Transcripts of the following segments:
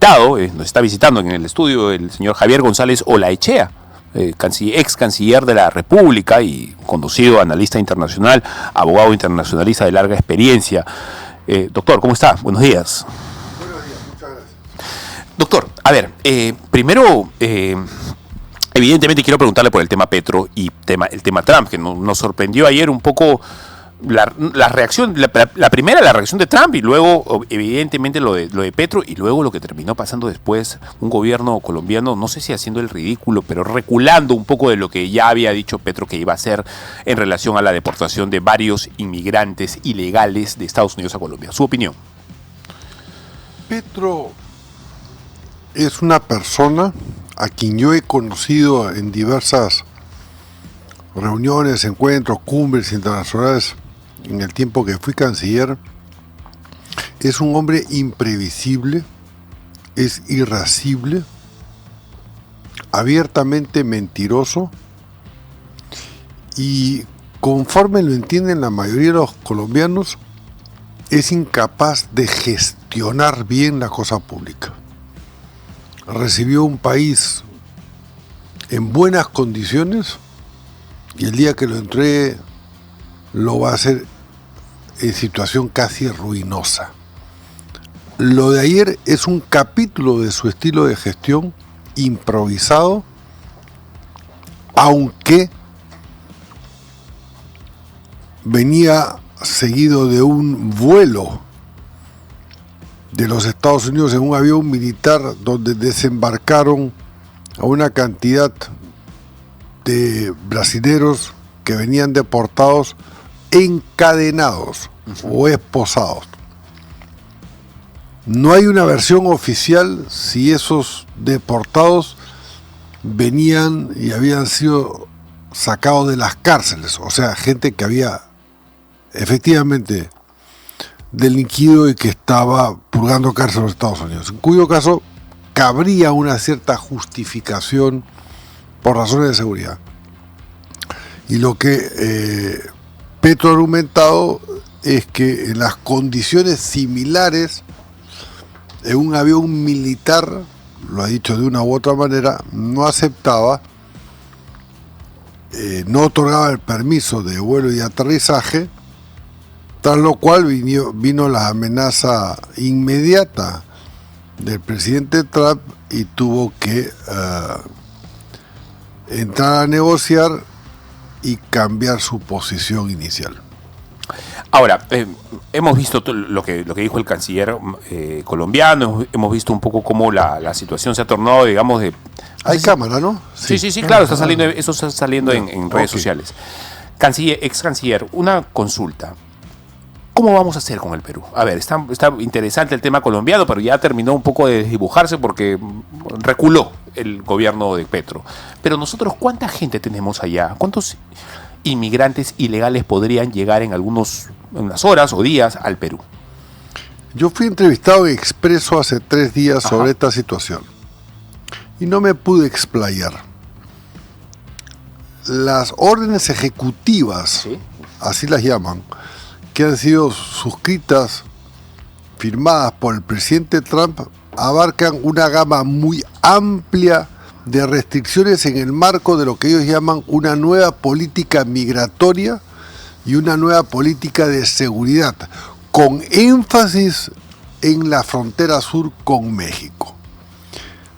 Nos está visitando en el estudio el señor Javier González Olaechea, ex canciller de la República y conocido analista internacional, abogado internacionalista de larga experiencia. Doctor, ¿cómo está? Buenos días. Buenos días, muchas gracias. Doctor, a ver, primero, evidentemente quiero preguntarle por el tema Petro y el tema Trump, que nos sorprendió ayer un poco la reacción, la primera la reacción de Trump y luego evidentemente lo de Petro y luego lo que terminó pasando después, un gobierno colombiano, no sé si haciendo el ridículo, pero reculando un poco de lo que ya había dicho Petro que iba a hacer en relación a la deportación de varios inmigrantes ilegales de Estados Unidos a Colombia. ¿Su opinión? Petro es una persona a quien yo he conocido en diversas reuniones, encuentros, cumbres internacionales en el tiempo que fui canciller. Es un hombre imprevisible, es irascible, abiertamente mentiroso y, conforme lo entienden la mayoría de los colombianos, es incapaz de gestionar bien la cosa pública. Recibió un país en buenas condiciones y el día que lo entregue lo va a hacer en situación casi ruinosa. Lo de ayer es un capítulo de su estilo de gestión improvisado, aunque venía seguido de un vuelo de los Estados Unidos en un avión militar donde desembarcaron a una cantidad de brasileros que venían deportados, encadenados o esposados. No hay una versión oficial si esos deportados venían y habían sido sacados de las cárceles, o sea, gente que había efectivamente delinquido y que estaba purgando cárcel en los Estados Unidos, en cuyo caso cabría una cierta justificación por razones de seguridad. Y lo que Petro ha argumentado es que en las condiciones similares, en un avión militar, lo ha dicho de una u otra manera, no aceptaba, no otorgaba el permiso de vuelo y aterrizaje, tras lo cual vino la amenaza inmediata del presidente Trump y tuvo que entrar a negociar y cambiar su posición inicial. Ahora, hemos visto lo que dijo el canciller colombiano, hemos visto un poco cómo la situación se ha tornado, digamos, de... Hay cámara, ¿no? Sí, claro, eso está saliendo en redes sociales. Ex canciller, una consulta. ¿Cómo vamos a hacer con el Perú? A ver, está interesante el tema colombiano, pero ya terminó un poco de desdibujarse porque reculó el gobierno de Petro. Pero nosotros, ¿cuánta gente tenemos allá? ¿Cuántos inmigrantes ilegales podrían llegar en unas horas o días al Perú? Yo fui entrevistado en Expreso hace 3 días sobre esta situación y no me pude explayar. Las órdenes ejecutivas, ¿sí?, así las llaman, que han sido suscritas, firmadas por el presidente Trump, abarcan una gama muy amplia de restricciones en el marco de lo que ellos llaman una nueva política migratoria y una nueva política de seguridad, con énfasis en la frontera sur con México.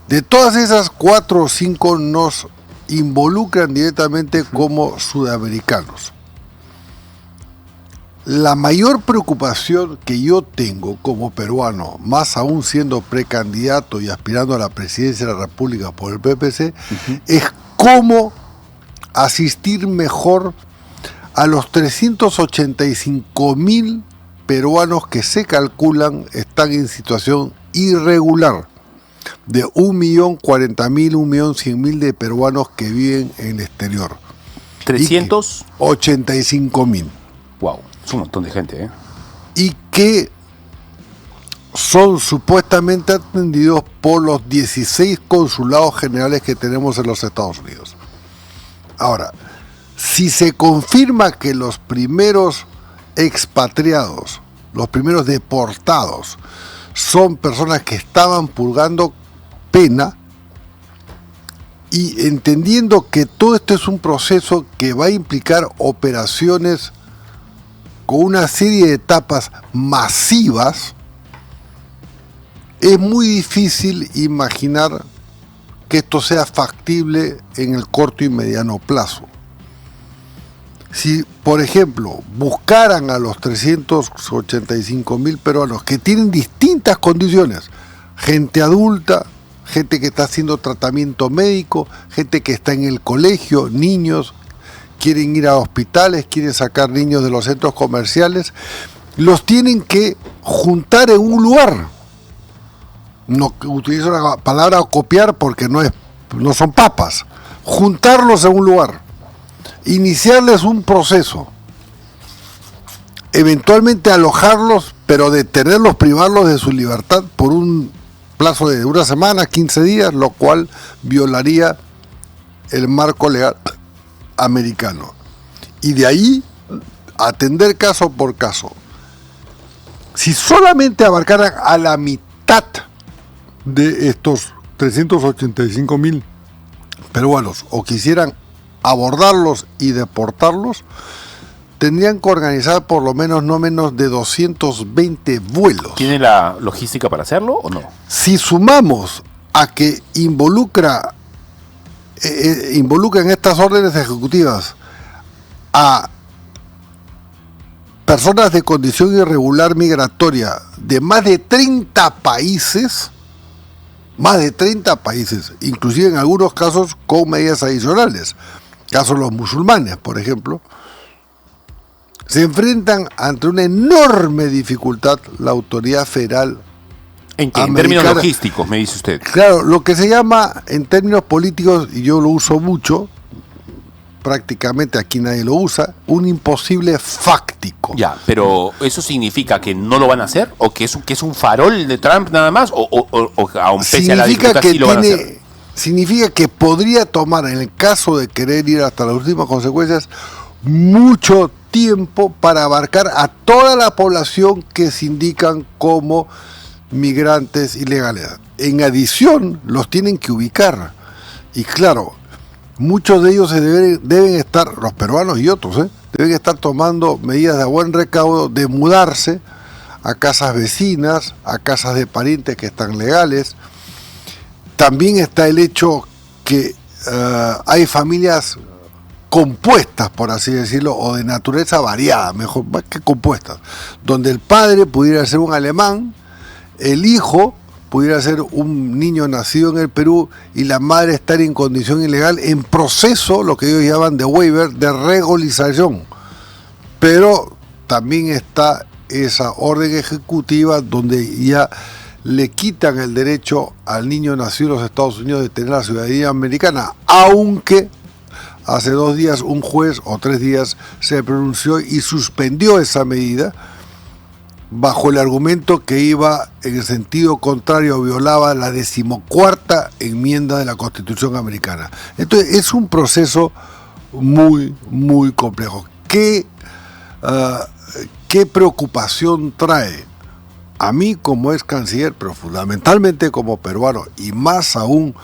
De todas esas, 4 o 5 nos involucran directamente como sudamericanos. La mayor preocupación que yo tengo como peruano, más aún siendo precandidato y aspirando a la presidencia de la República por el PPC, es cómo asistir mejor a los 385.000 peruanos que se calculan están en situación irregular, de 1.040.000, 1.100.000 de peruanos que viven en el exterior. 385.000. Wow. Es un montón de gente, ¿eh? Y que son supuestamente atendidos por los 16 consulados generales que tenemos en los Estados Unidos. Ahora, si se confirma que los primeros expatriados, los primeros deportados, son personas que estaban purgando pena y entendiendo que todo esto es un proceso que va a implicar operaciones con una serie de etapas masivas, es muy difícil imaginar que esto sea factible en el corto y mediano plazo. Si, por ejemplo, buscaran a los 385.000 peruanos que tienen distintas condiciones, gente adulta, gente que está haciendo tratamiento médico, gente que está en el colegio, niños, quieren ir a hospitales, quieren sacar niños de los centros comerciales, los tienen que juntar en un lugar. No utilizo la palabra copiar porque no son papas. Juntarlos en un lugar, iniciarles un proceso, eventualmente alojarlos, pero detenerlos, privarlos de su libertad por un plazo de una semana, 15 días, lo cual violaría el marco legal americano. Y de ahí atender caso por caso. Si solamente abarcaran a la mitad de estos 385.000 peruanos o quisieran abordarlos y deportarlos, tendrían que organizar por lo menos no menos de 220 vuelos. ¿Tiene la logística para hacerlo o no? Si sumamos a que involucra en estas órdenes ejecutivas a personas de condición irregular migratoria de más de 30 países, inclusive en algunos casos con medidas adicionales, casos de los musulmanes, por ejemplo, se enfrentan ante una enorme dificultad la autoridad federal. ¿En qué? En términos logísticos, me dice usted. Claro, lo que se llama en términos políticos, y yo lo uso mucho, prácticamente aquí nadie lo usa, un imposible fáctico. Ya, pero ¿eso significa que no lo van a hacer? ¿O que es un farol de Trump nada más? ¿O aun pese a la dificultad sí lo van a hacer? Significa que podría tomar, en el caso de querer ir hasta las últimas consecuencias, mucho tiempo para abarcar a toda la población que se indican como migrantes ilegales. En adición, los tienen que ubicar. Y claro, muchos de ellos deben estar, los peruanos y otros, deben estar tomando medidas de buen recaudo de mudarse a casas vecinas, a casas de parientes que están legales. También está el hecho que hay familias compuestas, por así decirlo, o de naturaleza variada, mejor, más que compuestas, donde el padre pudiera ser un alemán, el hijo pudiera ser un niño nacido en el Perú y la madre estar en condición ilegal en proceso, lo que ellos llaman de waiver, de regularización. Pero también está esa orden ejecutiva donde ya le quitan el derecho al niño nacido en los Estados Unidos de tener la ciudadanía americana, aunque hace 2 días un juez o 3 días se pronunció y suspendió esa medida bajo el argumento que iba en el sentido contrario, violaba la 14ª enmienda de la Constitución americana. Entonces es un proceso muy, muy complejo. ¿Qué preocupación trae a mí como ex canciller, pero fundamentalmente como peruano y más aún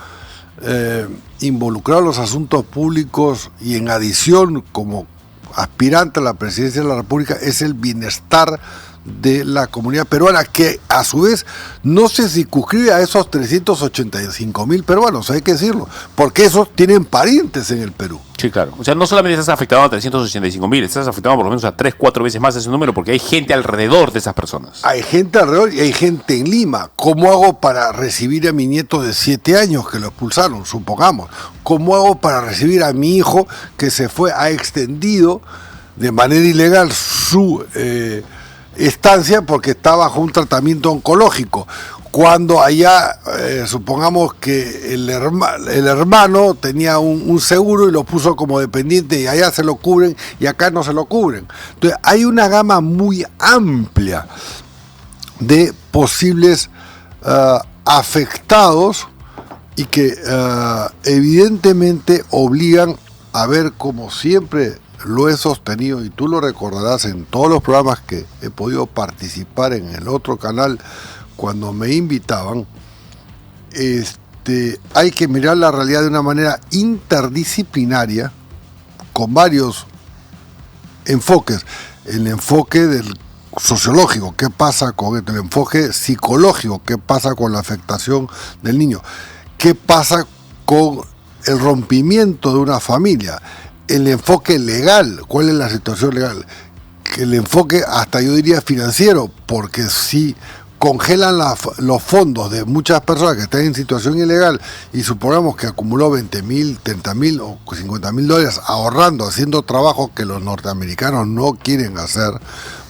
involucrado en los asuntos públicos y en adición como aspirante a la presidencia de la República? Es el bienestar de la comunidad peruana, que a su vez no se circunscribe a esos 385.000 peruanos, hay que decirlo, porque esos tienen parientes en el Perú. Sí, claro. O sea, no solamente estás afectado a 385.000, estás afectado por lo menos a 3-4 veces más ese número, porque hay gente alrededor de esas personas. Hay gente alrededor y hay gente en Lima. ¿Cómo hago para recibir a mi nieto de 7 años que lo expulsaron, supongamos? ¿Cómo hago para recibir a mi hijo que ha extendido de manera ilegal su estancia porque está bajo un tratamiento oncológico? Cuando allá, supongamos que el hermano tenía un seguro y lo puso como dependiente y allá se lo cubren y acá no se lo cubren. Entonces hay una gama muy amplia de posibles afectados y que evidentemente obligan a ver, como siempre lo he sostenido, y tú lo recordarás en todos los programas que he podido participar en el otro canal cuando me invitaban, hay que mirar la realidad de una manera interdisciplinaria, con varios enfoques. El enfoque del sociológico, qué pasa con esto, el enfoque psicológico, qué pasa con la afectación del niño, qué pasa con el rompimiento de una familia, el enfoque legal, cuál es la situación legal, el enfoque hasta yo diría financiero, porque si congelan los fondos de muchas personas que están en situación ilegal y supongamos que acumuló 20.000, 30.000 o 50.000 dólares ahorrando, haciendo trabajos que los norteamericanos no quieren hacer,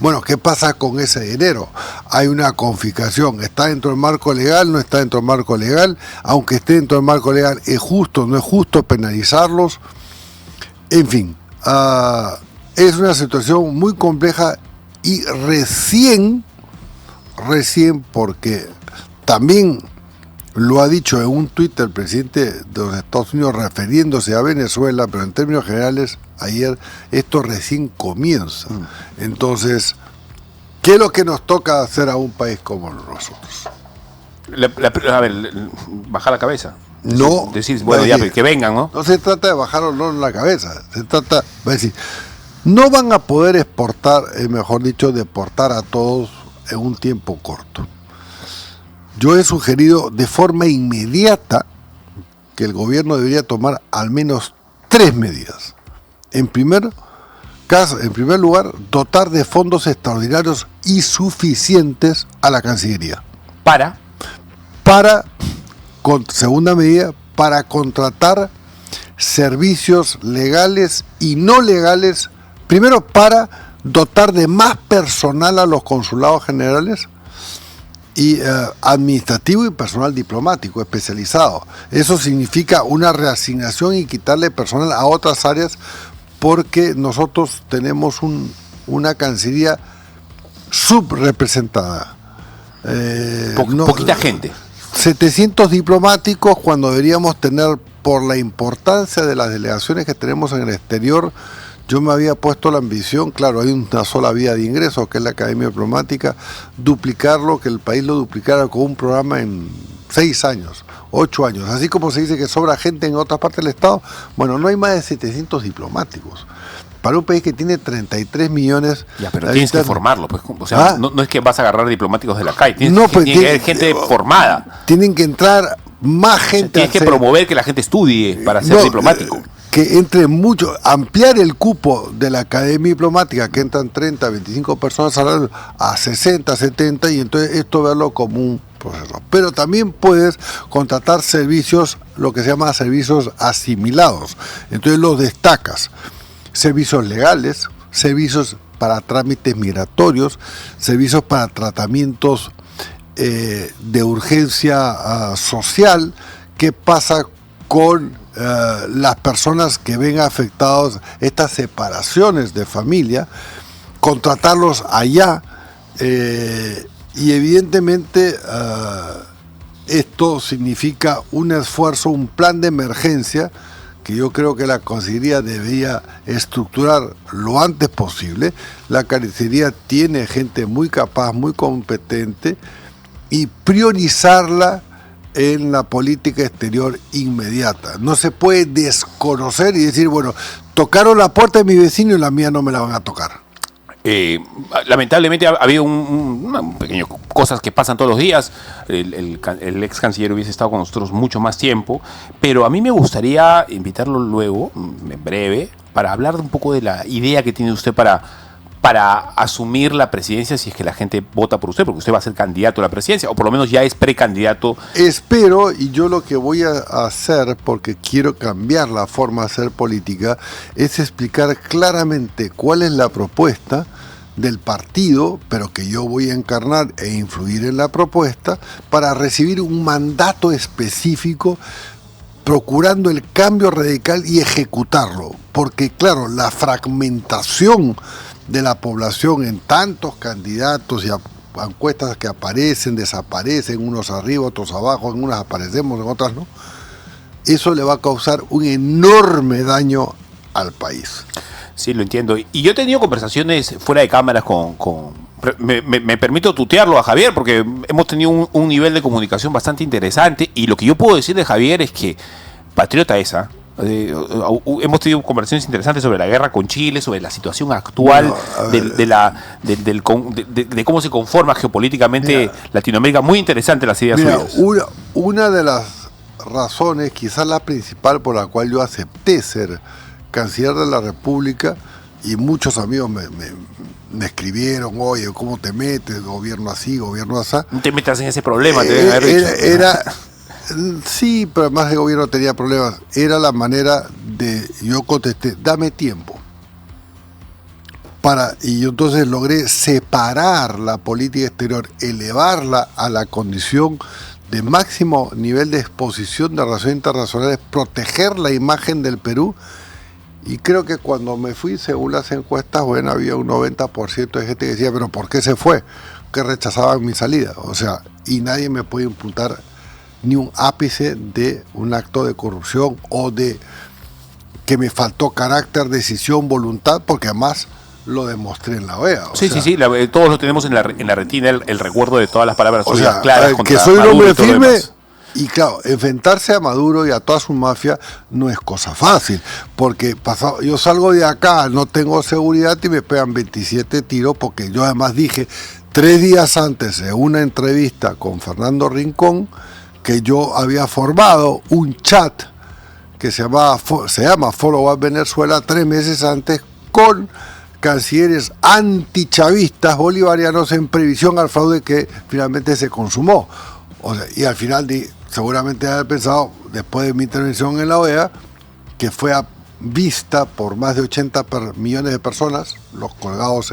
bueno, ¿qué pasa con ese dinero? Hay una confiscación, ¿está dentro del marco legal? ¿No está dentro del marco legal? Aunque esté dentro del marco legal, ¿es justo? ¿No es justo penalizarlos? En fin, es una situación muy compleja y recién porque también lo ha dicho en un tuit el presidente de los Estados Unidos refiriéndose a Venezuela, pero en términos generales ayer esto recién comienza. Entonces, ¿qué es lo que nos toca hacer a un país como nosotros? A ver, bajar la cabeza. No. Decir, bueno, ya, que vengan, ¿no? No se trata de bajar o no en la cabeza, se trata de decir, no van a poder exportar, mejor dicho, deportar a todos en un tiempo corto. Yo he sugerido de forma inmediata que el gobierno debería tomar al menos 3 medidas. En primer lugar, dotar de fondos extraordinarios y suficientes a la Cancillería. Segunda medida, para contratar servicios legales y no legales, primero para dotar de más personal a los consulados generales y administrativo y personal diplomático especializado. Eso significa una reasignación y quitarle personal a otras áreas porque nosotros tenemos una Cancillería subrepresentada. Poquita gente. 700 diplomáticos cuando deberíamos tener, por la importancia de las delegaciones que tenemos en el exterior. Yo me había puesto la ambición, claro, hay una sola vía de ingreso, que es la Academia Diplomática, duplicarlo, que el país lo duplicara con un programa en 6 años, 8 años. Así como se dice que sobra gente en otras partes del Estado, bueno, no hay más de 700 diplomáticos. Para un país que tiene 33 millones... Ya, pero tienes que formarlo, pues. O sea, no es que vas a agarrar diplomáticos de la calle, tiene que haber gente formada. Tienen que entrar más gente. Tienes que promover que la gente estudie para ser diplomático. Que entre mucho, ampliar el cupo de la Academia Diplomática, que entran 30, 25 personas a 60, 70, y entonces esto verlo como un proceso. Pero también puedes contratar servicios, lo que se llama servicios asimilados. Entonces los destacas. Servicios legales, servicios para trámites migratorios, servicios para tratamientos de urgencia social. ¿Qué pasa con las personas que ven afectados estas separaciones de familia? Contratarlos allá y evidentemente esto significa un esfuerzo, un plan de emergencia que yo creo que la Cancillería debería estructurar lo antes posible. La Cancillería tiene gente muy capaz, muy competente, y priorizarla en la política exterior inmediata. No se puede desconocer y decir, bueno, tocaron la puerta de mi vecino y la mía no me la van a tocar. Lamentablemente ha habido un pequeño cosas que pasan todos los días. El ex canciller hubiese estado con nosotros mucho más tiempo, pero a mí me gustaría invitarlo luego, en breve, para hablar un poco de la idea que tiene usted para asumir la presidencia, si es que la gente vota por usted, porque usted va a ser candidato a la presidencia, o por lo menos ya es precandidato. Espero, y yo lo que voy a hacer, porque quiero cambiar la forma de hacer política, es explicar claramente cuál es la propuesta del partido, pero que yo voy a encarnar e influir en la propuesta, para recibir un mandato específico, procurando el cambio radical y ejecutarlo. Porque claro, la fragmentación de la población en tantos candidatos y encuestas que aparecen, desaparecen, unos arriba, otros abajo, en unas aparecemos, en otras no, eso le va a causar un enorme daño al país. Sí, lo entiendo. Y yo he tenido conversaciones fuera de cámaras con me permito tutearlo a Javier porque hemos tenido un nivel de comunicación bastante interesante y lo que yo puedo decir de Javier es que patriota esa. Hemos tenido conversaciones interesantes sobre la guerra con Chile, sobre la situación actual de cómo se conforma geopolíticamente Latinoamérica. Muy interesante las ideas suyas. Una de las razones, quizás la principal por la cual yo acepté ser canciller de la República, y muchos amigos me escribieron, oye, ¿cómo te metes? Gobierno así, gobierno así. No te metas en ese problema, te deben haber dicho. Sí, pero además el gobierno tenía problemas. Era la manera de, yo contesté, dame tiempo. Y yo entonces logré separar la política exterior, elevarla a la condición de máximo nivel de exposición de relaciones internacionales, proteger la imagen del Perú. Y creo que cuando me fui, según las encuestas, bueno, había un 90% de gente que decía, pero ¿por qué se fue? Que rechazaban mi salida. O sea, y nadie me puede imputar ni un ápice de un acto de corrupción o de que me faltó carácter, decisión, voluntad, porque además lo demostré en la OEA. Sí, todos lo tenemos en la retina, el recuerdo de todas las palabras suyas claras contra que soy un Maduro hombre firme. Y claro, enfrentarse a Maduro y a toda su mafia no es cosa fácil, porque yo salgo de acá, no tengo seguridad y me pegan 27 tiros, porque yo además dije 3 días antes en una entrevista con Fernando Rincón que yo había formado un chat que se llama Follow Up Venezuela 3 meses antes con cancilleres antichavistas bolivarianos en previsión al fraude que finalmente se consumó. O sea, y al final seguramente haber pensado, después de mi intervención en la OEA, que fue vista por más de 80 millones de personas, los colgados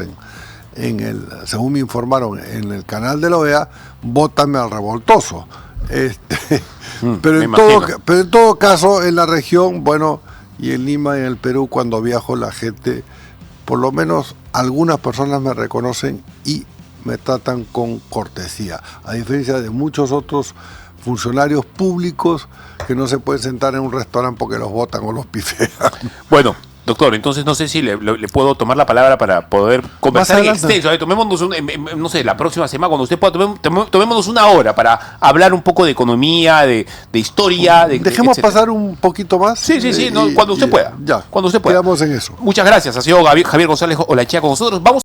según me informaron, en el canal de la OEA, bótame al revoltoso. Pero en todo caso, en la región, bueno, y en Lima y en el Perú, cuando viajo, la gente, por lo menos algunas personas me reconocen y me tratan con cortesía, a diferencia de muchos otros funcionarios públicos que no se pueden sentar en un restaurante porque los botan o los pifean. Bueno, doctor, entonces no sé si le puedo tomar la palabra para poder conversar en extenso. Tomémonos, no sé, la próxima semana, cuando usted pueda, tomémonos una hora para hablar un poco de economía, de historia. Dejemos pasar un poquito más. Sí, cuando usted pueda. Ya, cuando usted pueda. Quedamos en eso. Muchas gracias. Ha sido Javier González Olachea con nosotros. Vamos